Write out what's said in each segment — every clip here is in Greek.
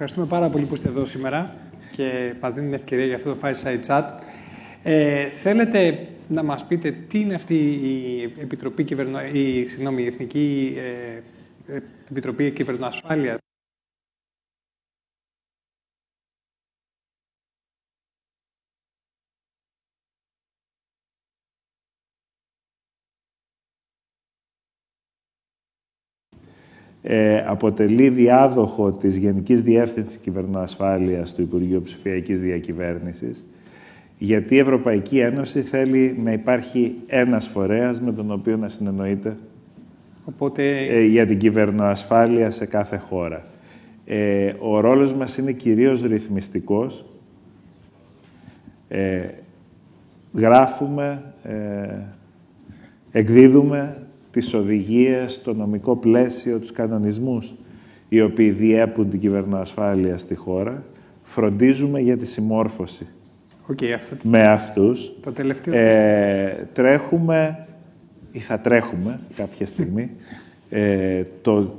Ευχαριστούμε πάρα πολύ που είστε εδώ σήμερα και μας δίνει την ευκαιρία για αυτό το Fireside Chat. Θέλετε να μας πείτε τι είναι αυτή η Επιτροπή η Εθνική Επιτροπή Κυβερνοασφάλειας? Αποτελεί διάδοχο της Γενικής Διεύθυνσης Κυβερνοασφάλειας του Υπουργείου Ψηφιακής Διακυβέρνησης, γιατί η Ευρωπαϊκή Ένωση θέλει να υπάρχει ένας φορέας με τον οποίο να συνεννοείται για την κυβερνοασφάλεια σε κάθε χώρα. Ο ρόλος μας είναι κυρίως ρυθμιστικός. Γράφουμε, εκδίδουμε τις οδηγίες, το νομικό πλαίσιο, τους κανονισμούς οι οποίοι διέπουν την κυβερνοασφάλεια στη χώρα. Φροντίζουμε για τη συμμόρφωση με αυτούς. Το τελευταίο. Τρέχουμε ή θα τρέχουμε κάποια στιγμή το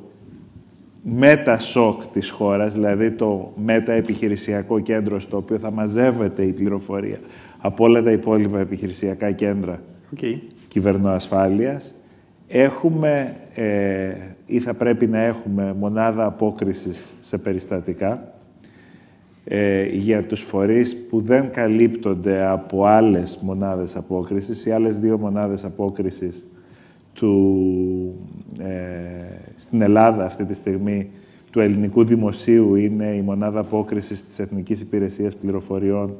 μετα-σοκ της χώρας, δηλαδή το μετα-επιχειρησιακό κέντρο στο οποίο θα μαζεύεται η πληροφορία από όλα τα υπόλοιπα επιχειρησιακά κέντρα κυβερνοασφάλειας. Έχουμε ή θα πρέπει να έχουμε μονάδα απόκρισης σε περιστατικά για τους φορείς που δεν καλύπτονται από άλλες μονάδες απόκρισης. Οι άλλες δύο μονάδες απόκρισης στην Ελλάδα αυτή τη στιγμή του ελληνικού δημοσίου είναι η μονάδα απόκρισης της Εθνικής Υπηρεσίας Πληροφοριών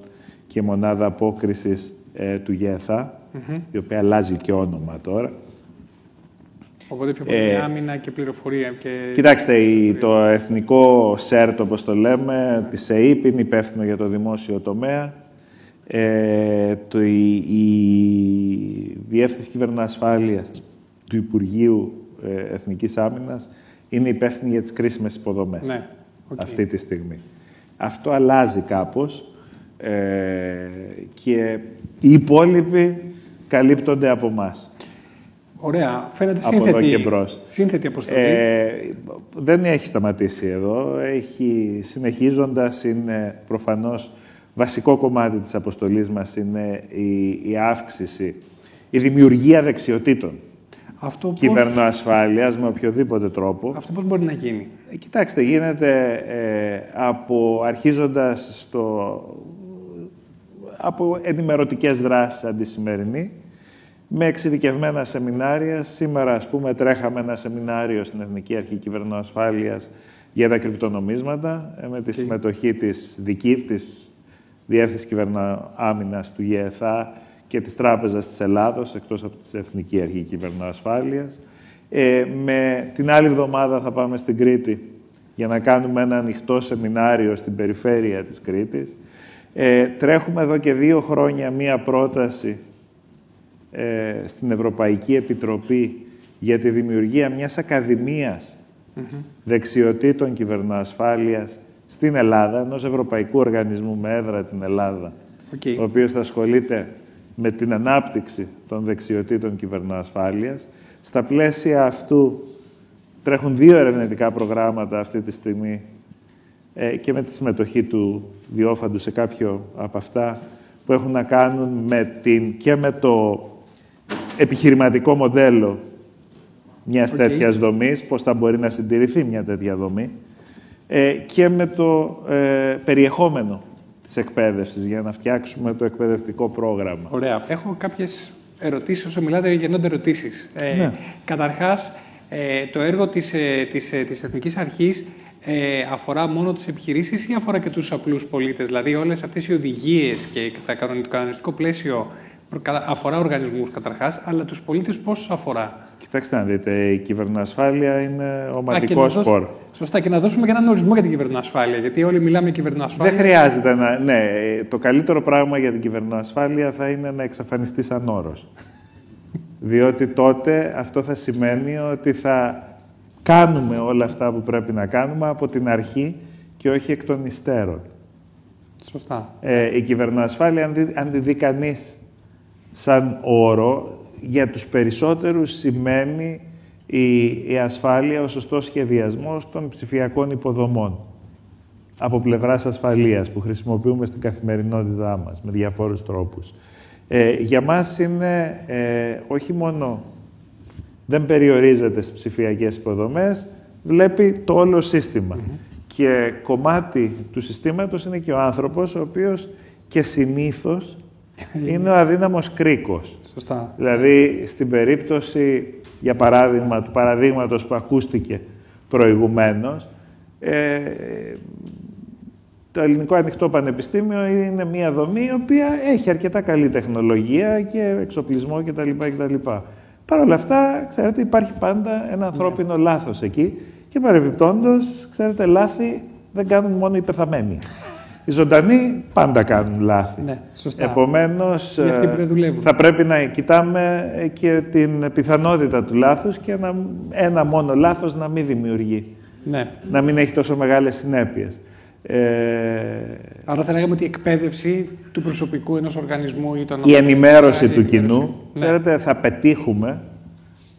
και η μονάδα απόκρισης του ΓΕΘΑ, η οποία αλλάζει και όνομα τώρα. Οπότε πιο πολύ άμυνα και πληροφορία. Κοιτάξτε, το εθνικό ΣΕΡΤ, όπως το λέμε, της ΕΕΠ, είναι υπεύθυνο για το δημόσιο τομέα. Η Διεύθυνση Κυβερνοασφάλειας του Υπουργείου Εθνικής Άμυνας είναι υπεύθυνη για τις κρίσιμες υποδομές αυτή τη στιγμή. Αυτό αλλάζει κάπως και οι υπόλοιποι καλύπτονται από εμάς. Ωραία. Φαίνεται σύνθετη αποστολή. Δεν έχει σταματήσει εδώ. Συνεχίζοντας, είναι προφανώς βασικό κομμάτι της αποστολής μας είναι η αύξηση, η δημιουργία δεξιοτήτων κυβερνοασφάλειας με οποιοδήποτε τρόπο. Αυτό πώς μπορεί να γίνει? Κοιτάξτε, γίνεται αρχίζοντας από ενημερωτικές δράσεις αντισημερινή, με εξειδικευμένα σεμινάρια. Σήμερα, ας πούμε, τρέχαμε ένα σεμινάριο στην Εθνική Αρχή Κυβερνοασφάλειας για τα κρυπτονομίσματα, με τη συμμετοχή της Διεύθυνσης Κυβερνοάμυνας του ΓΕΘΑ και της Τράπεζας της Ελλάδος, εκτός από την Εθνική Αρχή Κυβερνοασφάλειας. Με την άλλη εβδομάδα θα πάμε στην Κρήτη για να κάνουμε ένα ανοιχτό σεμινάριο στην περιφέρεια της Κρήτης. Τρέχουμε εδώ και 2 χρόνια μία πρόταση στην Ευρωπαϊκή Επιτροπή για τη δημιουργία μιας ακαδημίας δεξιοτήτων κυβερνοασφάλειας στην Ελλάδα, ενός ευρωπαϊκού οργανισμού με έδρα την Ελλάδα, ο οποίος θα ασχολείται με την ανάπτυξη των δεξιοτήτων κυβερνοασφάλειας. Στα πλαίσια αυτού τρέχουν 2 ερευνητικά προγράμματα αυτή τη στιγμή και με τη συμμετοχή του Διόφαντου σε κάποιο από αυτά που έχουν να κάνουν με το επιχειρηματικό μοντέλο μιας τέτοιας δομής, πώς θα μπορεί να συντηρηθεί μια τέτοια δομή, και με το περιεχόμενο της εκπαίδευσης, για να φτιάξουμε το εκπαιδευτικό πρόγραμμα. Ωραία. Έχω κάποιες ερωτήσεις όσο μιλάτε, γεννώνται ερωτήσεις. Καταρχάς, το έργο της Εθνικής Αρχής αφορά μόνο τις επιχειρήσεις ή αφορά και τους απλούς πολίτες? Δηλαδή, όλες αυτές οι οδηγίες και το κανονιστικό πλαίσιο αφορά οργανισμούς καταρχάς, αλλά τους πολίτες πώς αφορά? Κοιτάξτε να δείτε, η κυβερνοασφάλεια είναι ομαδικό σπορ. Σωστά, και να δώσουμε και έναν ορισμό για την κυβερνοασφάλεια, γιατί όλοι μιλάμε για κυβερνοασφάλεια. Δεν χρειάζεται να... Ναι, το καλύτερο πράγμα για την κυβερνοασφάλεια θα είναι να εξαφανιστεί σαν όρος. Διότι τότε αυτό θα σημαίνει ότι θα κάνουμε όλα αυτά που πρέπει να κάνουμε από την αρχή και όχι εκ των υστέρων. Σωστά. Η κυβερνοασφάλεια, αν τη δει κανείς σαν όρο, για τους περισσότερους σημαίνει η ασφάλεια, ο σωστός σχεδιασμός των ψηφιακών υποδομών. από πλευράς ασφαλείας που χρησιμοποιούμε στην καθημερινότητά μας με διαφόρους τρόπους. Για μας είναι όχι μόνο δεν περιορίζεται στις ψηφιακές υποδομές, βλέπει το όλο σύστημα. Και κομμάτι του συστήματος είναι και ο άνθρωπος, ο οποίος και συνήθως είναι ο αδύναμος κρίκος. Σωστά. Δηλαδή, στην περίπτωση, για παράδειγμα, του παραδείγματος που ακούστηκε προηγουμένως, το Ελληνικό Ανοιχτό Πανεπιστήμιο είναι μια δομή η οποία έχει αρκετά καλή τεχνολογία και εξοπλισμό κτλ. Παρ' όλα αυτά, ξέρετε, υπάρχει πάντα ένα ανθρώπινο λάθος εκεί και παρεμπιπτόντως, ξέρετε, λάθη δεν κάνουν μόνο οι πεθαμένοι. Οι ζωντανοί πάντα κάνουν λάθη. Ναι, σωστά. Επομένως, θα πρέπει να κοιτάμε και την πιθανότητα του λάθους και ένα μόνο λάθος να μην δημιουργεί. Ναι. Να μην έχει τόσο μεγάλες συνέπειες. Άρα θα λέγαμε ότι η εκπαίδευση του προσωπικού ενός οργανισμού ή η ενημέρωση του κοινού, ξέρετε, θα πετύχουμε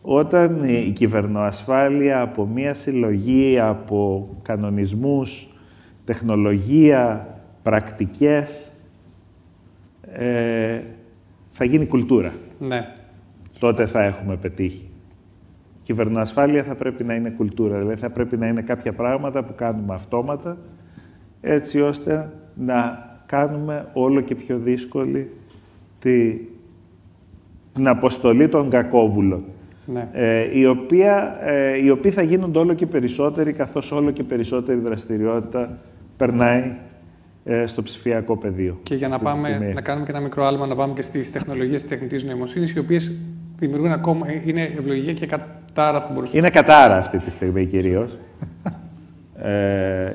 όταν η κυβερνοασφάλεια από μία συλλογή, από κανονισμούς, τεχνολογία, πρακτικές, θα γίνει κουλτούρα. Ναι. Τότε θα έχουμε πετύχει. Η κυβερνοασφάλεια θα πρέπει να είναι κουλτούρα, δηλαδή θα πρέπει να είναι κάποια πράγματα που κάνουμε αυτόματα, έτσι ώστε να κάνουμε όλο και πιο δύσκολη την αποστολή των κακόβουλων. Ναι. Οι οποίοι θα γίνονται όλο και περισσότεροι, καθώς όλο και περισσότερη δραστηριότητα περνάει στο ψηφιακό πεδίο. Και για να κάνουμε και ένα μικρό άλμα, να πάμε και στις τεχνολογίες της τεχνητής νοημοσύνης, οι οποίες δημιουργούν ακόμα, είναι ευλογία και κατάρα, θα μπορούσαμε. Είναι κατάρα αυτή τη στιγμή κυρίως.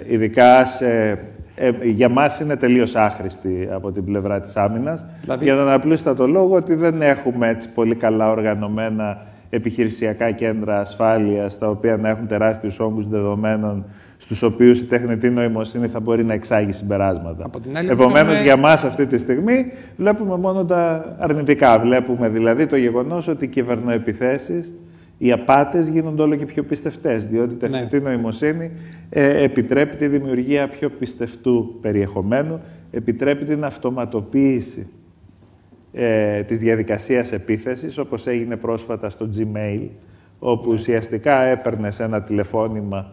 Ειδικά για μας είναι τελείως άχρηστη από την πλευρά της άμυνας. Δηλαδή, για τον απλούστατο λόγο ότι δεν έχουμε έτσι πολύ καλά οργανωμένα επιχειρησιακά κέντρα ασφάλειας, τα οποία να έχουν τεράστιους όγκους δεδομένων, στους οποίους η τεχνητή νοημοσύνη θα μπορεί να εξάγει συμπεράσματα. Επομένως, για μας αυτή τη στιγμή βλέπουμε μόνο τα αρνητικά. Βλέπουμε δηλαδή το γεγονός ότι οι κυβερνοεπιθέσεις, οι απάτες γίνονται όλο και πιο πιστευτές, διότι η τεχνητή νοημοσύνη επιτρέπει τη δημιουργία πιο πιστευτού περιεχομένου, επιτρέπει την αυτοματοποίηση της διαδικασίας επίθεσης, όπως έγινε πρόσφατα στο Gmail, όπου ουσιαστικά έπαιρνες ένα τηλεφώνημα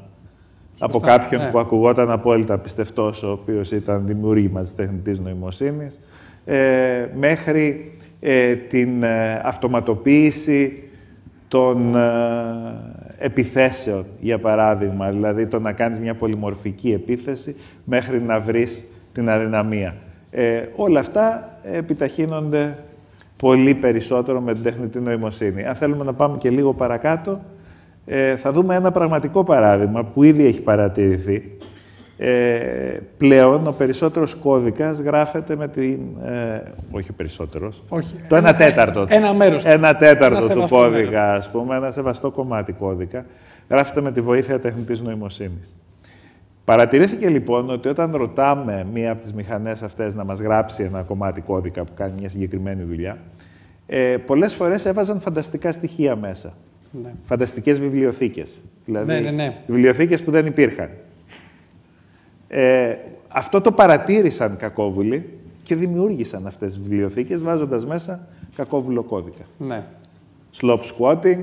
από κάποιον που ακουγόταν απόλυτα πιστευτός, ο οποίος ήταν δημιούργημα της τεχνητής νοημοσύνης, μέχρι την αυτοματοποίηση των επιθέσεων, για παράδειγμα, δηλαδή το να κάνεις μια πολυμορφική επίθεση μέχρι να βρεις την αδυναμία. Όλα αυτά επιταχύνονται πολύ περισσότερο με την τεχνητή νοημοσύνη. Αν θέλουμε να πάμε και λίγο παρακάτω, θα δούμε ένα πραγματικό παράδειγμα που ήδη έχει παρατηρηθεί. Πλέον ο περισσότερος κώδικας γράφεται με την... όχι ο περισσότερος. Όχι, το 1/4. Ένα μέρος. 1/4 του κώδικα, ας πούμε, ένα σεβαστό κομμάτι κώδικα, γράφεται με τη βοήθεια τεχνητής νοημοσύνης. Παρατηρήθηκε λοιπόν ότι όταν ρωτάμε μία από τις μηχανές αυτές να μας γράψει ένα κομμάτι κώδικα που κάνει μια συγκεκριμένη δουλειά, πολλές φορές έβαζαν φανταστικά στοιχεία μέσα. Ναι. Φανταστικές βιβλιοθήκες. Δηλαδή, βιβλιοθήκες που δεν υπήρχαν. Αυτό το παρατήρησαν κακόβουλοι και δημιούργησαν αυτές τις βιβλιοθήκες βάζοντας μέσα κακόβουλο κώδικα. Ναι. Slope squatting,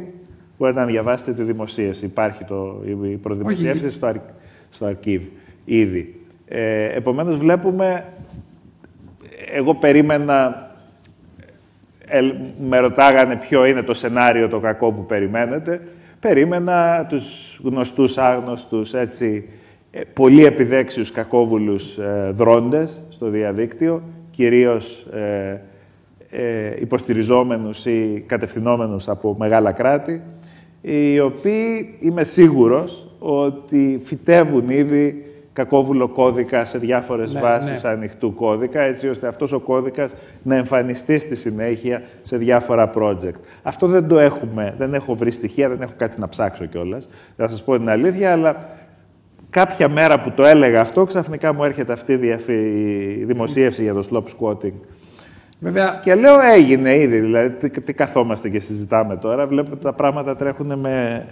μπορείτε να διαβάσετε τη δημοσίευση. Υπάρχει η προδημοσίευση στο archive ήδη. Επομένως βλέπουμε, εγώ περίμενα, με ρωτάγανε ποιο είναι το σενάριο το κακό που περιμένετε. Περίμενα τους γνωστούς άγνωστους, έτσι, πολύ επιδέξιους κακόβουλους δρόντες στο διαδίκτυο, κυρίως υποστηριζόμενους ή κατευθυνόμενους από μεγάλα κράτη, οι οποίοι είμαι σίγουρος ότι φυτεύουν ήδη κακόβουλο κώδικα σε διάφορες βάσεις ανοιχτού κώδικα, έτσι ώστε αυτός ο κώδικας να εμφανιστεί στη συνέχεια σε διάφορα project. Αυτό δεν το έχουμε, δεν έχω βρει στοιχεία, δεν έχω κάτσει να ψάξω κιόλας, θα σας πω την αλήθεια, αλλά κάποια μέρα που το έλεγα αυτό, ξαφνικά μου έρχεται αυτή η δημοσίευση για το slope squatting Βέβαια... Και λέω έγινε ήδη, δηλαδή τι καθόμαστε και συζητάμε τώρα, βλέπω ότι τα πράγματα τρέχουν με...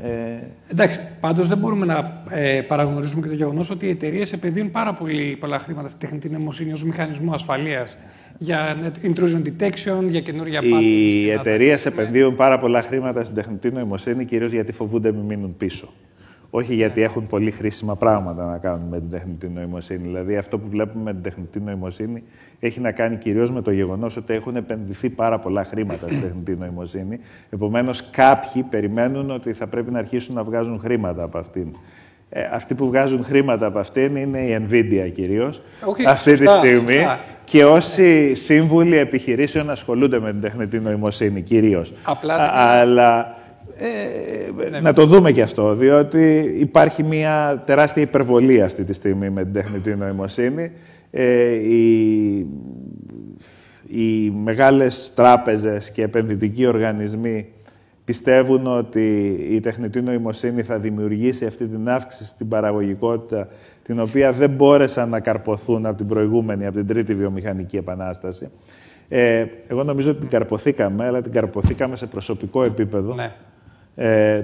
Εντάξει, πάντως δεν μπορούμε να παραγνωρίσουμε και το γεγονός ότι οι εταιρείες επενδύουν πάρα πολλά χρήματα στη τεχνητή νοημοσύνη ως μηχανισμό ασφαλείας. Για intrusion detection, για καινούργια patterns. Οι εταιρείες επενδύουν πάρα πολλά χρήματα στην τεχνητή νοημοσύνη, κυρίως γιατί φοβούνται μην μείνουν πίσω. Όχι γιατί έχουν πολύ χρήσιμα πράγματα να κάνουν με την τεχνητή νοημοσύνη. Δηλαδή, αυτό που βλέπουμε με την τεχνητή νοημοσύνη έχει να κάνει κυρίως με το γεγονός ότι έχουν επενδυθεί πάρα πολλά χρήματα στην τεχνητή νοημοσύνη. Επομένως, κάποιοι περιμένουν ότι θα πρέπει να αρχίσουν να βγάζουν χρήματα από αυτήν. Αυτοί που βγάζουν χρήματα από αυτήν είναι η Nvidia κυρίως, αυτή τη στιγμή. Και όσοι σύμβουλοι επιχειρήσεων ασχολούνται με την τεχνητή νοημοσύνη κυρίως. Αλλά να το δούμε και αυτό, διότι υπάρχει μια τεράστια υπερβολή αυτή τη στιγμή με την τεχνητή νοημοσύνη. Οι μεγάλες τράπεζες και επενδυτικοί οργανισμοί πιστεύουν ότι η τεχνητή νοημοσύνη θα δημιουργήσει αυτή την αύξηση στην παραγωγικότητα, την οποία δεν μπόρεσαν να καρποθούν από την προηγούμενη, από την τρίτη βιομηχανική επανάσταση. Εγώ νομίζω ότι την καρποθήκαμε, αλλά την καρποθήκαμε σε προσωπικό επίπεδο, ναι.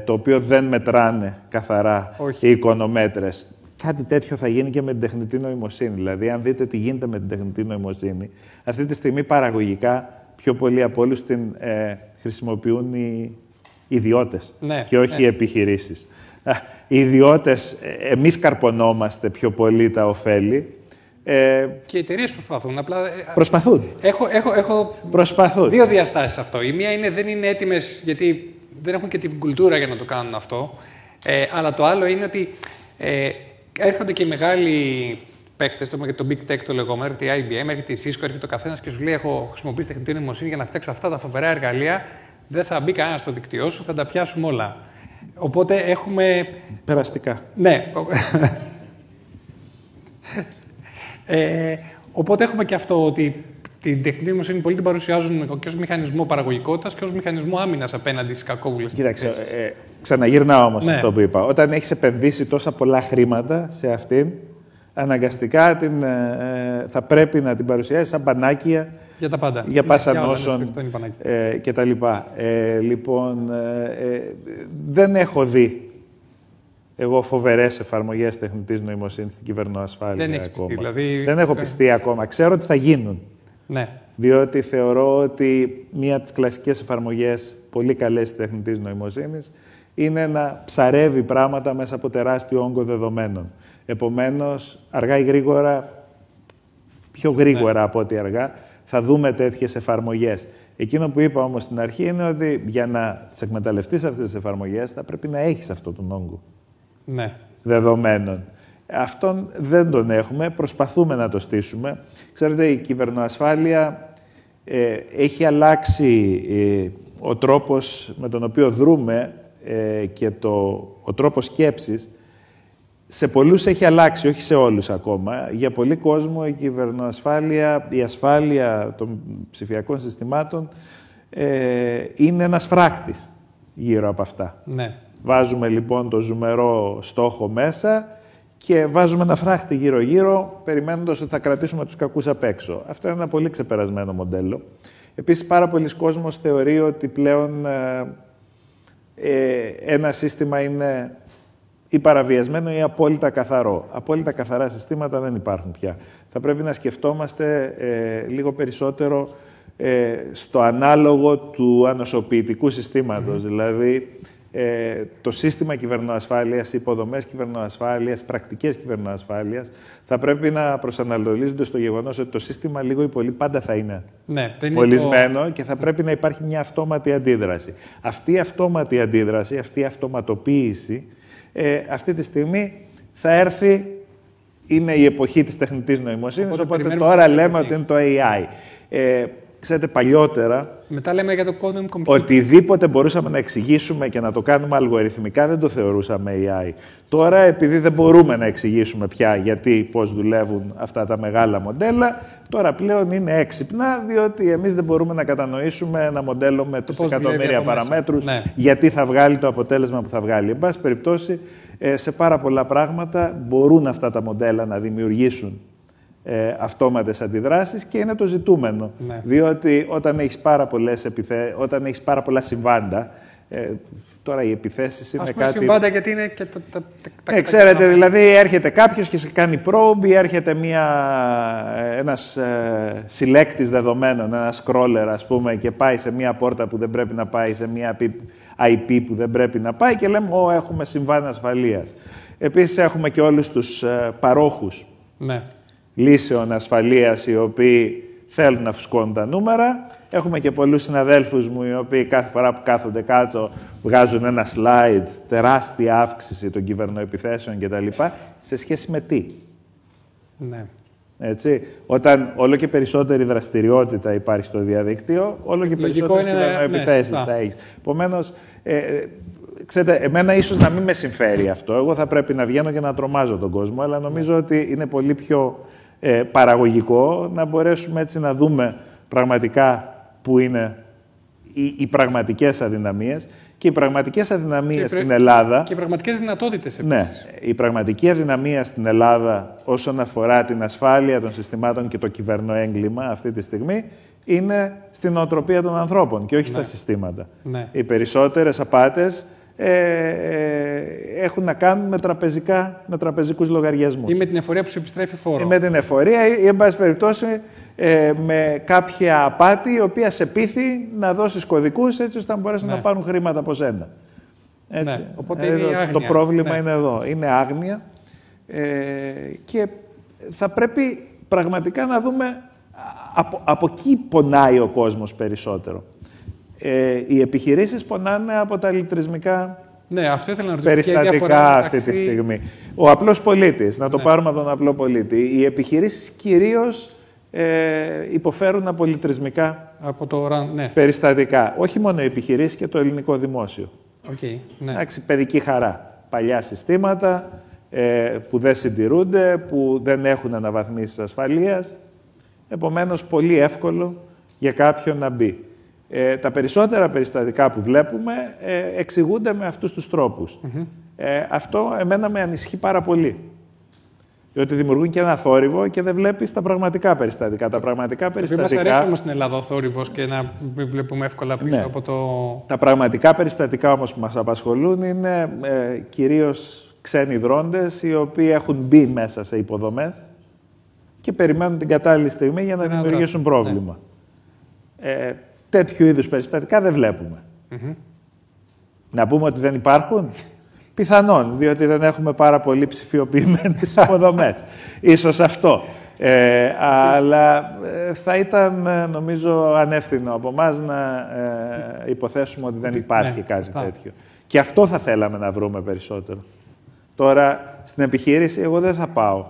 Το οποίο δεν μετράνε καθαρά οι οικονομέτρες. Κάτι τέτοιο θα γίνει και με την τεχνητή νοημοσύνη. Δηλαδή, αν δείτε τι γίνεται με την τεχνητή νοημοσύνη, αυτή τη στιγμή παραγωγικά πιο πολλοί από όλους την χρησιμοποιούν οι ιδιώτες, ναι, και όχι οι επιχειρήσεις. Οι ιδιώτες, εμείς καρπονόμαστε πιο πολύ τα ωφέλη. Και οι εταιρείες προσπαθούν. Απλά, προσπαθούν. Έχω δύο διαστάσεις αυτό. Η μία είναι δεν είναι έτοιμες γιατί δεν έχουν και την κουλτούρα για να το κάνουν αυτό. Αλλά το άλλο είναι ότι έρχονται και οι μεγάλοι παίκτες, το Big Tech το λεγόμενο, έρχεται η IBM, έρχεται η Cisco, έρχεται ο καθένας και σου λέει: έχω χρησιμοποιήσει τεχνητή νοημοσύνη για να φτιάξω αυτά τα φοβερά εργαλεία. Δεν θα μπει κανένα στο δίκτυό σου, θα τα πιάσουμε όλα. Οπότε έχουμε. Περαστικά. Ναι. Οπότε έχουμε και αυτό ότι την τεχνητή νοημοσύνη πολλοί την παρουσιάζουν και ως μηχανισμό παραγωγικότητας και ως μηχανισμό άμυνας απέναντι στις κακόβουλες. Κοίταξε, ξαναγυρνάω όμως αυτό που είπα. Όταν έχεις επενδύσει τόσα πολλά χρήματα σε αυτήν, αναγκαστικά θα πρέπει να την παρουσιάσεις σαν πανάκια για τα πάντα. Για πάσα νόσων και τα λοιπά. Λοιπόν, δεν έχω δει εγώ φοβερές εφαρμογές τεχνητής νοημοσύνης στην κυβερνοασφάλεια. Δεν έχεις πιστεί, δηλαδή... Δεν έχω πιστεί ακόμα. Ξέρω ότι θα γίνουν. Ναι. Διότι θεωρώ ότι μία από τις κλασικές εφαρμογές πολύ καλές της τεχνητής νοημοσύνης είναι να ψαρεύει πράγματα μέσα από τεράστιο όγκο δεδομένων. Επομένως, αργά ή γρήγορα, πιο γρήγορα από ό,τι αργά, θα δούμε τέτοιες εφαρμογές. Εκείνο που είπα όμως στην αρχή είναι ότι για να τις εκμεταλλευτείς αυτές τις εφαρμογές θα πρέπει να έχεις αυτόν τον όγκο δεδομένων. Αυτόν δεν τον έχουμε, προσπαθούμε να το στήσουμε. Ξέρετε, η κυβερνοασφάλεια έχει αλλάξει ο τρόπος με τον οποίο δρούμε και ο τρόπος σκέψης. Σε πολλούς έχει αλλάξει, όχι σε όλους ακόμα. Για πολλοί κόσμο η κυβερνοασφάλεια, η ασφάλεια των ψηφιακών συστημάτων είναι ένας φράκτης γύρω από αυτά. Ναι. Βάζουμε λοιπόν το ζουμερό στόχο μέσα και βάζουμε ένα φράχτη γύρω-γύρω, περιμένοντας ότι θα κρατήσουμε τους κακούς απ' έξω. Αυτό είναι ένα πολύ ξεπερασμένο μοντέλο. Επίσης, πάρα πολλοί κόσμος θεωρεί ότι πλέον ένα σύστημα είναι ή παραβιασμένο ή απόλυτα καθαρό. Απόλυτα καθαρά συστήματα δεν υπάρχουν πια. Θα πρέπει να σκεφτόμαστε λίγο περισσότερο στο ανάλογο του ανοσοποιητικού συστήματος. Δηλαδή, το σύστημα κυβερνοασφάλειας, οι υποδομές κυβερνοασφάλειας, πρακτικές κυβερνοασφάλειας, θα πρέπει να προσανατολίζονται στο γεγονός ότι το σύστημα λίγο ή πολύ πάντα θα είναι μολυσμένο και θα πρέπει να υπάρχει μια αυτόματη αντίδραση. Αυτή η αυτόματη αντίδραση, αυτή η αυτοματοποίηση, αυτή τη στιγμή θα έρθει, είναι η εποχή της τεχνητής νοημοσύνης, οπότε τώρα λέμε ότι είναι το AI. Ξέρετε, παλιότερα, μετά λέμε για το quantum computing. Οτιδήποτε μπορούσαμε να εξηγήσουμε και να το κάνουμε αλγοριθμικά δεν το θεωρούσαμε AI. Τώρα, επειδή δεν μπορούμε να εξηγήσουμε πια γιατί, πώς δουλεύουν αυτά τα μεγάλα μοντέλα, τώρα πλέον είναι έξυπνα, διότι εμείς δεν μπορούμε να κατανοήσουμε ένα μοντέλο με εκατομμύρια παραμέτρους, γιατί θα βγάλει το αποτέλεσμα που θα βγάλει. Εν πάση περιπτώσει, σε πάρα πολλά πράγματα μπορούν αυτά τα μοντέλα να δημιουργήσουν αυτόματες αντιδράσεις και είναι το ζητούμενο. Ναι. Διότι όταν έχεις πάρα πολλά συμβάντα, τώρα οι επιθέσεις είναι κάτι... συμβάντα γιατί είναι και τα ξέρετε, δηλαδή έρχεται κάποιος και σε κάνει probe ή έρχεται ένας συλλέκτης δεδομένων, ένας scroller ας πούμε, και πάει σε μια πόρτα που δεν πρέπει να πάει, σε μια IP που δεν πρέπει να πάει και λέμε έχουμε συμβάν ασφαλείας. Επίσης έχουμε και όλους τους παρόχους λύσεων ασφαλείας οι οποίοι θέλουν να φουσκώνουν τα νούμερα. Έχουμε και πολλούς συναδέλφους μου οι οποίοι κάθε φορά που κάθονται κάτω βγάζουν ένα slide, τεράστια αύξηση των κυβερνοεπιθέσεων κτλ. Σε σχέση με τι. Ναι. Έτσι, όταν όλο και περισσότερη δραστηριότητα υπάρχει στο διαδίκτυο, όλο και περισσότερες κυβερνοεπιθέσεις θα έχεις. Επομένως, ξέρετε, εμένα ίσως να μην με συμφέρει αυτό. Εγώ θα πρέπει να βγαίνω και να τρομάζω τον κόσμο, αλλά νομίζω ότι είναι πολύ πιο παραγωγικό να μπορέσουμε έτσι να δούμε πραγματικά που είναι οι πραγματικές αδυναμίες. Και οι πραγματικές αδυναμίες στην Ελλάδα... Και οι πραγματικές δυνατότητες επίσης. Ναι, η πραγματική αδυναμία στην Ελλάδα όσον αφορά την ασφάλεια των συστημάτων και το κυβερνοέγκλημα αυτή τη στιγμή είναι στην νοοτροπία των ανθρώπων και όχι στα συστήματα. Ναι. Οι περισσότερες απάτες έχουν να κάνουν με τραπεζικούς λογαριασμούς. Ή με την εφορία που σου επιστρέφει φόρο. Ή με την εφορία ή, εν πάση περιπτώσει, με κάποια απάτη η οποία σε πείθει να δώσεις κωδικούς έτσι ώστε να μπορέσουν να πάρουν χρήματα από σένα. Ναι, οπότε είναι άγνοια. Το πρόβλημα είναι εδώ. Είναι άγνοια και θα πρέπει πραγματικά να δούμε από εκεί πονάει ο κόσμος περισσότερο. Οι επιχειρήσεις πονάνε από τα λιτρισμικά περιστατικά αυτή τη στιγμή. Ο απλός πολίτης, να το πάρουμε από τον απλό πολίτη. Οι επιχειρήσεις κυρίως υποφέρουν από λιτρισμικά περιστατικά. Όχι μόνο οι επιχειρήσεις και το ελληνικό δημόσιο. Εντάξει, παιδική χαρά. Παλιά συστήματα που δεν συντηρούνται, που δεν έχουν αναβαθμίσεις ασφαλείας. Επομένως, πολύ εύκολο για κάποιον να μπει. Τα περισσότερα περιστατικά που βλέπουμε εξηγούνται με αυτούς τους τρόπους. Αυτό εμένα με ανησυχεί πάρα πολύ. Διότι δημιουργούν και ένα θόρυβο και δεν βλέπεις τα πραγματικά περιστατικά. Τα πραγματικά περιστατικά... Μας αρέσει όμως στην Ελλάδα ο θόρυβος και να βλέπουμε εύκολα πίσω από το... Τα πραγματικά περιστατικά όμως που μας απασχολούν είναι κυρίως ξένοι δρόντες οι οποίοι έχουν μπει μέσα σε υποδομές και περιμένουν την κατάλληλη στιγμή για να δημιουργήσουν πρόβλημα. Τέτοιου είδους περιστατικά δεν βλέπουμε. Να πούμε ότι δεν υπάρχουν. Πιθανόν, διότι δεν έχουμε πάρα πολύ ψηφιοποιημένες υποδομές. Ίσως αυτό. Αλλά θα ήταν, νομίζω, ανεύθυνο από εμάς να υποθέσουμε ότι δεν υπάρχει κάτι τέτοιο. Και αυτό θα θέλαμε να βρούμε περισσότερο. Τώρα, στην επιχείρηση, εγώ δεν θα πάω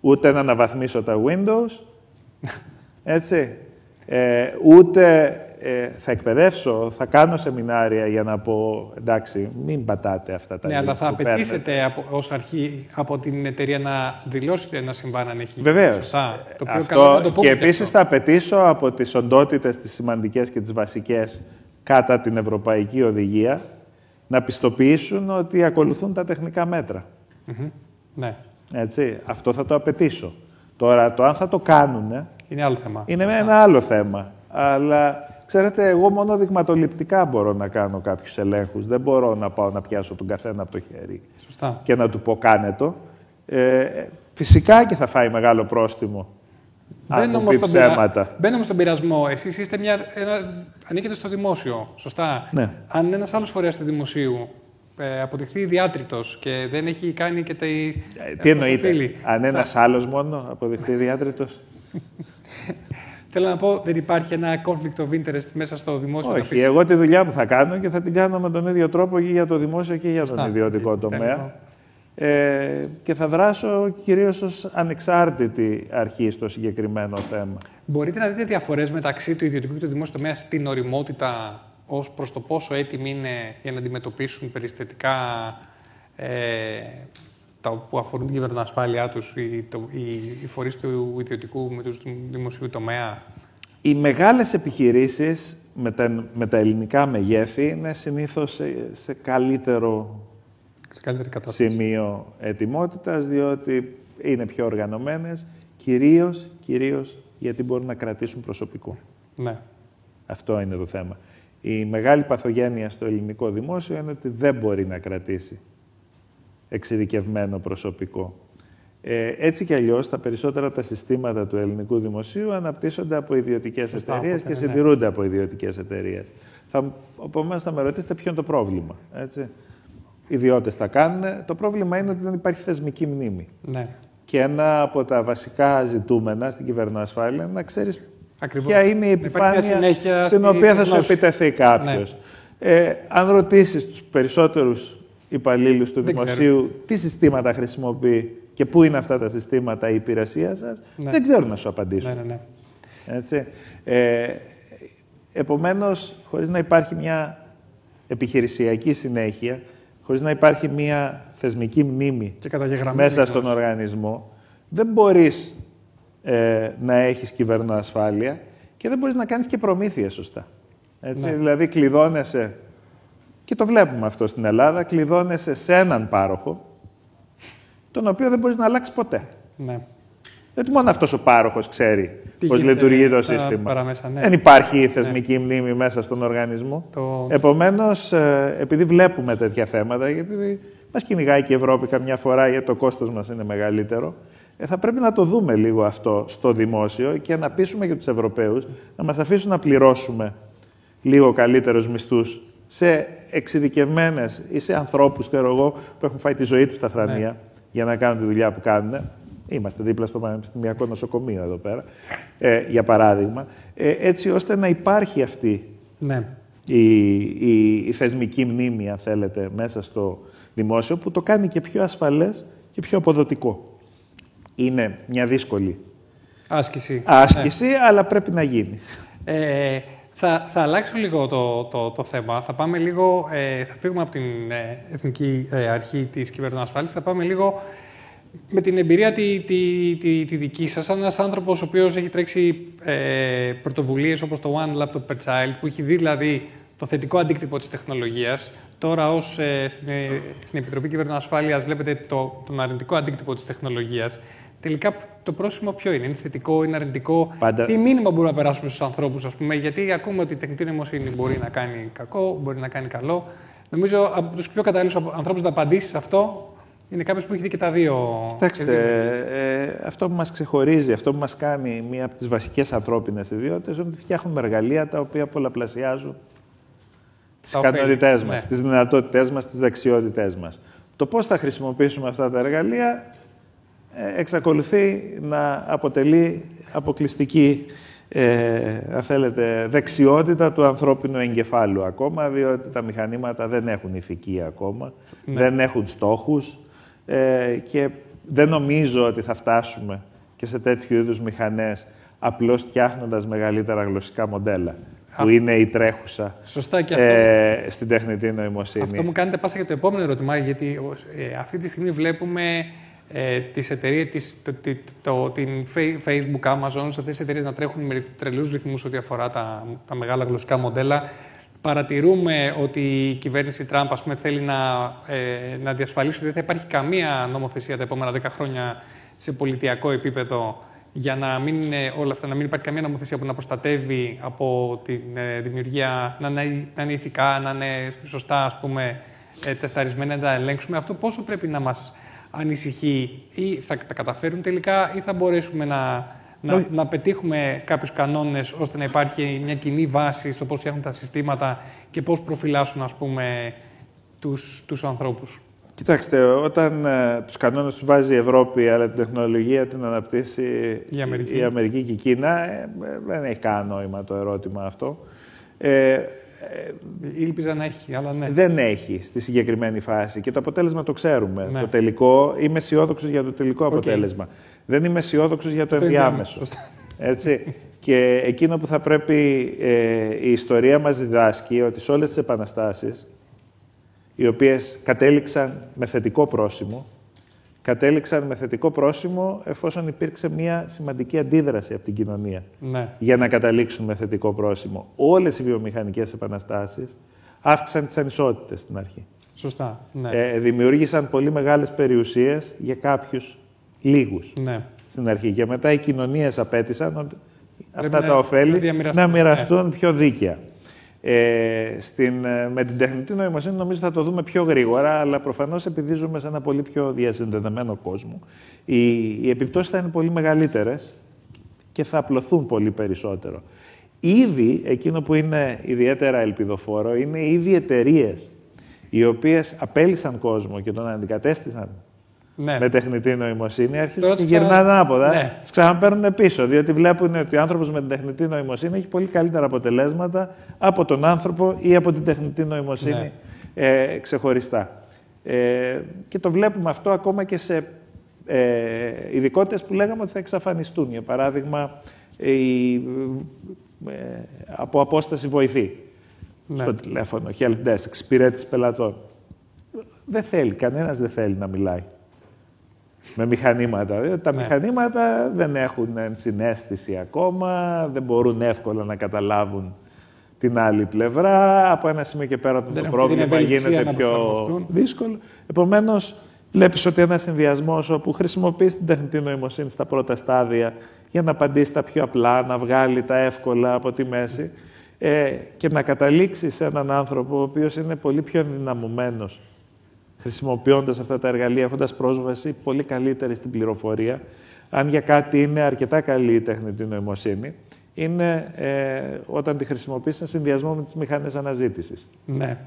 ούτε να αναβαθμίσω τα Windows, έτσι, ούτε θα εκπαιδεύσω, θα κάνω σεμινάρια για να πω, εντάξει, μην πατάτε αυτά τα Ναι, αλλά θα απαιτήσετε ως αρχή από την εταιρεία να δηλώσετε ένα συμβάν αν έχει. Βεβαίως. Και επίσης θα απαιτήσω από τις οντότητες, τις σημαντικές και τις βασικές κατά την Ευρωπαϊκή Οδηγία να πιστοποιήσουν ότι ακολουθούν τα τεχνικά μέτρα. Ναι. Έτσι, αυτό θα το απαιτήσω. Τώρα, το αν θα το κάνουν είναι άλλο θέμα. Είναι ένα άλλο θέμα. Αλλά, ξέρετε, εγώ μόνο δειγματοληπτικά μπορώ να κάνω κάποιους ελέγχους. Δεν μπορώ να πάω να πιάσω τον καθένα από το χέρι και να του πω κάνε το. Φυσικά και θα φάει μεγάλο πρόστιμο. Μπαίνω όμως στον πειρασμό. Εσείς είστε ανήκετε στο δημόσιο, σωστά. Ναι. Αν ένας άλλος φορέας του δημοσίου αποδειχθεί διάτριτος και δεν έχει κάνει και τα... Τι εννοείτε, αν ένας άλλος μόνο αποδειχθεί διάτριτος. Θέλω να πω, δεν υπάρχει ένα conflict of interest μέσα στο δημόσιο. Όχι, εγώ τη δουλειά που θα κάνω και θα την κάνω με τον ίδιο τρόπο και για το δημόσιο και για τον ιδιωτικό τομέα. Και θα δράσω κυρίως ως ανεξάρτητη αρχή στο συγκεκριμένο θέμα. Μπορείτε να δείτε διαφορές μεταξύ του ιδιωτικού και του δημόσιου τομέα στην ωριμότητα ως προς το πόσο έτοιμοι είναι για να αντιμετωπίσουν περιστατικά που αφορούν την κυβερνοασφάλειά τους οι φορείς του ιδιωτικού με του δημοσίου τομέα. Οι μεγάλες επιχειρήσεις με τα ελληνικά μεγέθη είναι συνήθως σε καλύτερο σημείο ετοιμότητας, διότι είναι πιο οργανωμένες Κυρίως γιατί μπορούν να κρατήσουν προσωπικό. Ναι. Αυτό είναι το θέμα. Η μεγάλη παθογένεια στο ελληνικό δημόσιο είναι ότι δεν μπορεί να κρατήσει εξειδικευμένο προσωπικό. Έτσι κι αλλιώς, τα περισσότερα από τα συστήματα του ελληνικού δημοσίου αναπτύσσονται από ιδιωτικές εταιρείες και συντηρούνται από ιδιωτικές εταιρείες. Επομένως, θα με ρωτήσετε ποιο είναι το πρόβλημα. Έτσι. Οι ιδιώτες τα κάνουν. Το πρόβλημα είναι ότι δεν υπάρχει θεσμική μνήμη. Ναι. Και ένα από τα βασικά ζητούμενα στην κυβερνοασφάλεια είναι να ξέρεις ποια είναι η επιφάνεια στην οποία θα σου επιτεθεί κάποιος. Ναι. Αν ρωτήσεις τους περισσότερους υπαλλήλους του δημοσίου τι συστήματα χρησιμοποιεί και πού είναι αυτά τα συστήματα η υπηρεσία σας, δεν ξέρουν να σου απαντήσουν. Ναι. Έτσι. Επομένως, χωρίς να υπάρχει μια επιχειρησιακή συνέχεια, χωρίς να υπάρχει μια θεσμική μνήμη μέσα στον οργανισμό, δεν μπορείς να έχεις κυβερνοασφάλεια και δεν μπορείς να κάνεις και προμήθεια σωστά. Έτσι. Δηλαδή, κλειδώνεσαι, και το βλέπουμε αυτό στην Ελλάδα, κλειδώνεσαι σε έναν πάροχο, τον οποίο δεν μπορείς να αλλάξεις ποτέ. Ναι. Γιατί μόνο αυτός ο πάροχος ξέρει πώς λειτουργεί το σύστημα. Παραμέσα, ναι. Δεν υπάρχει θεσμική μνήμη μέσα στον οργανισμό. Επομένως, επειδή βλέπουμε τέτοια θέματα, γιατί μας κυνηγάει και η Ευρώπη καμιά φορά γιατί το κόστος μας είναι μεγαλύτερο, θα πρέπει να το δούμε λίγο αυτό στο δημόσιο και να πείσουμε για τους Ευρωπαίους να μας αφήσουν να πληρώσουμε λίγο καλύτερους μισθούς σε εξειδικευμένες ή σε ανθρώπους, που έχουν φάει τη ζωή τους στα θρανία για να κάνουν τη δουλειά που κάνουν. Είμαστε δίπλα στο Πανεπιστημιακό Νοσοκομείο εδώ πέρα, για παράδειγμα, έτσι ώστε να υπάρχει αυτή η θεσμική μνήμη, αν θέλετε, μέσα στο δημόσιο, που το κάνει και πιο ασφαλές και πιο αποδοτικό. Είναι μια δύσκολη άσκηση, αλλά πρέπει να γίνει. Θα αλλάξω λίγο το θέμα. Θα πάμε λίγο, θα φύγουμε από την Εθνική Αρχή της Κυβερνοασφάλισης, θα πάμε λίγο με την εμπειρία τη δική σας, σαν ένας άνθρωπος ο οποίος έχει τρέξει πρωτοβουλίες όπως το One Laptop Per Child, που έχει δει δηλαδή το θετικό αντίκτυπο της τεχνολογίας. Τώρα στην Επιτροπή Κυβερνοασφάλειας βλέπετε τον αρνητικό αντίκτυπο της τεχνολογίας. Τελικά το πρόσημο ποιο είναι θετικό, είναι αρνητικό, τι μήνυμα μπορούμε να περάσουμε στους ανθρώπους, ας πούμε, γιατί ακούμε ότι η τεχνητή νοημοσύνη μπορεί να κάνει κακό, μπορεί να κάνει καλό. Νομίζω από τους πιο κατάλληλους ανθρώπους να απαντήσει σε αυτό είναι κάποιος που έχει δει και τα δύο. Κοιτάξτε, αυτό που μας ξεχωρίζει, αυτό που μας κάνει μία από τις βασικές ανθρώπινες ιδιότητες, είναι ότι φτιάχνουμε εργαλεία τα οποία πολλαπλασιάζουν τις ικανότητές μας, τις δυνατότητές μας, τις δεξιότητές μας. Το πώς θα χρησιμοποιήσουμε αυτά τα εργαλεία εξακολουθεί να αποτελεί αποκλειστική, αν θέλετε, δεξιότητα του ανθρώπινου εγκεφάλου ακόμα, διότι τα μηχανήματα δεν έχουν ηθική ακόμα, δεν έχουν στόχους και δεν νομίζω ότι θα φτάσουμε και σε τέτοιου είδους μηχανές απλώς φτιάχνοντας μεγαλύτερα γλωσσικά μοντέλα, που είναι η τρέχουσα στην τεχνητή νοημοσύνη. Αυτό μου κάνετε πάσα για το επόμενο ερώτημα, γιατί αυτή τη στιγμή βλέπουμε τις εταιρείες, την Facebook, Amazon, σε αυτές τις εταιρείες να τρέχουν με τρελούς ρυθμούς ό,τι αφορά τα μεγάλα γλωσσικά μοντέλα. Παρατηρούμε ότι η κυβέρνηση Τραμπ, ας πούμε, θέλει να διασφαλίσει ότι δεν θα υπάρχει καμία νομοθεσία τα επόμενα 10 χρόνια σε πολιτιακό επίπεδο, για να μην όλα αυτά, να μην υπάρχει καμία νομοθεσία που να προστατεύει από τη δημιουργία, να είναι ηθικά, να είναι σωστά, ας πούμε, τεσταρισμένα, να τα ελέγξουμε. Αυτό πόσο πρέπει να μας ανησυχεί, ή θα τα καταφέρουν τελικά, ή θα μπορέσουμε να πετύχουμε κάποιους κανόνες ώστε να υπάρχει μια κοινή βάση στο πώς φτιάχνουν τα συστήματα και πώς προφυλάσσουν, ας πούμε, τους ανθρώπους. Κοιτάξτε, όταν τους κανόνες τους βάζει η Ευρώπη, αλλά την τεχνολογία την αναπτύσσει η Αμερική και η Κίνα, δεν έχει κανένα νόημα το ερώτημα αυτό. Ήλπιζα να έχει, αλλά ναι. Δεν έχει στη συγκεκριμένη φάση και το αποτέλεσμα το ξέρουμε. Ναι. Το τελικό, είμαι αισιόδοξος για το τελικό αποτέλεσμα. Δεν είμαι αισιόδοξος για το ενδιάμεσο. Έτσι. Και εκείνο που θα πρέπει η ιστορία μας διδάσκει, ότι σε όλες τις επαναστάσεις, οι οποίες κατέληξαν με θετικό πρόσημο, εφόσον υπήρξε μια σημαντική αντίδραση από την κοινωνία για να καταλήξουν με θετικό πρόσημο. Όλες οι βιομηχανικές επαναστάσεις αύξησαν τις ανισότητες στην αρχή. Σωστά. Δημιούργησαν πολύ μεγάλες περιουσίες για κάποιους λίγους. στην αρχή. Και μετά οι κοινωνίες απέτησαν αυτά τα ωφέλη να μοιραστούν πιο δίκαια. Με την τεχνητή νοημοσύνη νομίζω θα το δούμε πιο γρήγορα, αλλά προφανώς επειδή ζούμε σε ένα πολύ πιο διασυνδεδεμένο κόσμο, οι επιπτώσεις θα είναι πολύ μεγαλύτερες και θα απλωθούν πολύ περισσότερο. Ήδη, εκείνο που είναι ιδιαίτερα ελπιδοφόρο, είναι ήδη εταιρείες οι οποίες απέλυσαν κόσμο και τον αντικατέστησαν με τεχνητή νοημοσύνη, αρχίζουν και γυρνάνε ανάποδα, ξαναπαίρνουν πίσω, διότι βλέπουν ότι ο άνθρωπος με την τεχνητή νοημοσύνη έχει πολύ καλύτερα αποτελέσματα από τον άνθρωπο ή από την τεχνητή νοημοσύνη ξεχωριστά. Και το βλέπουμε αυτό ακόμα και σε ειδικότητες που λέγαμε ότι θα εξαφανιστούν. Για παράδειγμα, από απόσταση βοηθή στο τηλέφωνο, help desk, εξυπηρέτηση πελατών. Κανένας δεν θέλει να μιλάει με μηχανήματα. Διότι τα μηχανήματα δεν έχουν συναίσθηση ακόμα, δεν μπορούν εύκολα να καταλάβουν την άλλη πλευρά. Από ένα σημείο και πέρα το πρόβλημα γίνεται πιο δύσκολο. Επομένως, βλέπεις ότι ένας συνδυασμός όπου χρησιμοποιείς την τεχνητή νοημοσύνη στα πρώτα στάδια για να απαντήσει τα πιο απλά, να βγάλει τα εύκολα από τη μέση και να καταλήξει σε έναν άνθρωπο ο οποίος είναι πολύ πιο ενδυναμωμένος χρησιμοποιώντας αυτά τα εργαλεία, έχοντας πρόσβαση πολύ καλύτερη στην πληροφορία. Αν για κάτι είναι αρκετά καλή η τεχνητή νοημοσύνη, είναι όταν τη χρησιμοποιείς σε συνδυασμό με τις μηχανές αναζήτησης. Ναι.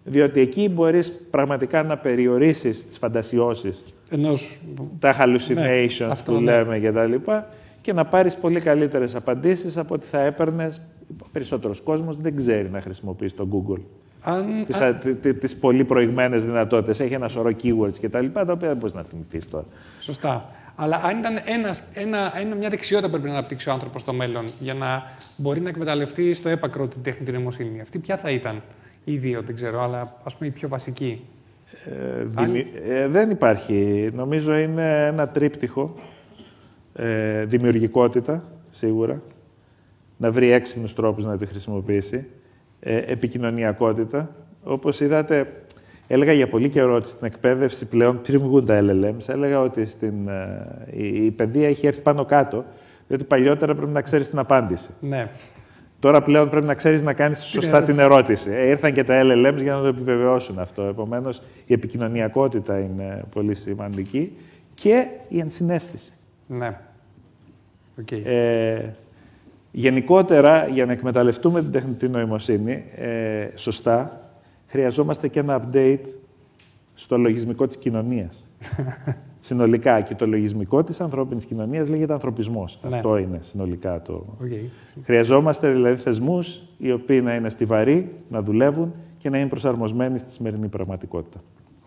Διότι εκεί μπορείς πραγματικά να περιορίσεις τις φαντασιώσεις, τα hallucinations που λέμε και τα λοιπά, και να πάρεις πολύ καλύτερες απαντήσεις από ό,τι θα έπαιρνες. Περισσότερος κόσμος δεν ξέρει να χρησιμοποιήσει το Google. Τις πολύ προηγμένες δυνατότητες. Έχει ένα σωρό keywords και τα λοιπά, τα οποία δεν μπορείς να θυμηθείς τώρα. Σωστά. Αλλά αν ήταν μια δεξιότητα που πρέπει να αναπτύξει ο άνθρωπος στο μέλλον για να μπορεί να εκμεταλλευτεί στο έπακρο την τεχνητή νοημοσύνη, αυτή ποια θα ήταν? Ή δύο, δεν ξέρω, αλλά ας πούμε η πιο βασική. Δεν υπάρχει. Νομίζω είναι ένα τρίπτυχο. Δημιουργικότητα, σίγουρα. Να βρει έξυπνους τρόπους να τη χρησιμοποιήσει. Επικοινωνιακότητα. Όπως είδατε, έλεγα για πολύ καιρό ότι στην εκπαίδευση πλέον, πριν βγουν τα LLMs, έλεγα ότι η παιδεία έχει έρθει πάνω κάτω, διότι παλιότερα πρέπει να ξέρεις την απάντηση. Ναι. Τώρα πλέον πρέπει να ξέρεις να κάνεις σωστά την ερώτηση. Ήρθαν και τα LLMs για να το επιβεβαιώσουν αυτό. Επομένως, η επικοινωνιακότητα είναι πολύ σημαντική και η ενσυναίσθηση. Ναι. Okay. Γενικότερα, για να εκμεταλλευτούμε την τεχνητή νοημοσύνη σωστά, χρειαζόμαστε και ένα update στο λογισμικό της κοινωνίας. Συνολικά. Και το λογισμικό της ανθρώπινης κοινωνίας λέγεται ανθρωπισμός. Ναι. Αυτό είναι συνολικά το... Okay. Χρειαζόμαστε δηλαδή θεσμούς οι οποίοι να είναι στιβαροί, να δουλεύουν και να είναι προσαρμοσμένοι στη σημερινή πραγματικότητα.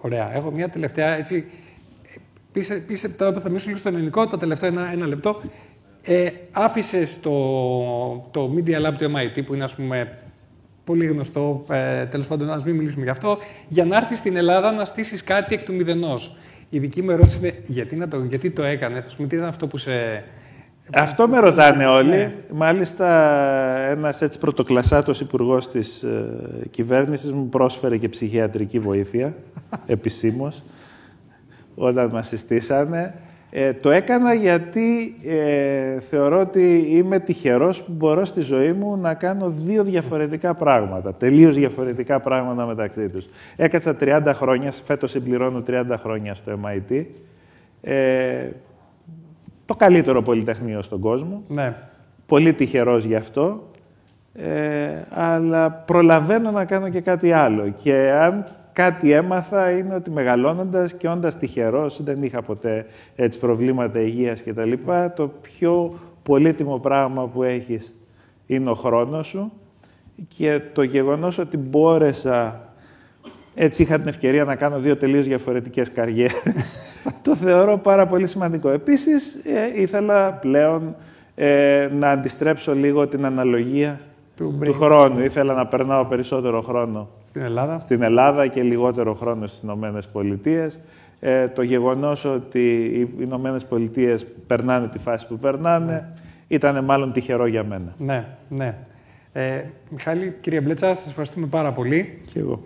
Ωραία. Έχω μια τελευταία έτσι... Τώρα θα μιλήσω λίγο στο ελληνικό, το τελευταίο ένα λεπτό. Άφησες το Media Lab του MIT, που είναι ας πούμε πολύ γνωστό, τέλος πάντων, ας μην μιλήσουμε γι' αυτό, για να έρθεις στην Ελλάδα να στήσεις κάτι εκ του μηδενός. Η δική μου ερώτηση είναι γιατί το έκανες, ας πούμε, τι ήταν αυτό που σε... Αυτό με ρωτάνε όλοι. Ναι. Μάλιστα, ένας έτσι πρωτοκλασσάτος υπουργός της κυβέρνησης μου πρόσφερε και ψυχιατρική βοήθεια, επισήμως, όταν μας συστήσανε. Το έκανα γιατί θεωρώ ότι είμαι τυχερός που μπορώ στη ζωή μου να κάνω δύο διαφορετικά πράγματα, τελείως διαφορετικά πράγματα μεταξύ τους. Έκατσα 30 χρόνια, φέτος συμπληρώνω 30 χρόνια στο MIT, το καλύτερο πολυτεχνείο στον κόσμο, ναι. Πολύ τυχερός γι' αυτό, αλλά προλαβαίνω να κάνω και κάτι άλλο. Και αν κάτι έμαθα είναι ότι μεγαλώνοντας και όντας τυχερός, δεν είχα ποτέ έτσι προβλήματα υγείας κτλ. Το πιο πολύτιμο πράγμα που έχεις είναι ο χρόνος σου και το γεγονός ότι μπόρεσα, έτσι είχα την ευκαιρία να κάνω δύο τελείως διαφορετικές καριέρες, το θεωρώ πάρα πολύ σημαντικό. Επίσης, ήθελα πλέον να αντιστρέψω λίγο την αναλογία του χρόνου. Ήθελα να περνάω περισσότερο χρόνο στην Ελλάδα και λιγότερο χρόνο στις Ηνωμένες Πολιτείες. Το γεγονός ότι οι Ηνωμένες Πολιτείες περνάνε τη φάση που περνάνε ήταν μάλλον τυχερό για μένα. Ναι, ναι. Μιχάλη, κύριε Μπλέτσα, σας ευχαριστούμε πάρα πολύ. Και εγώ.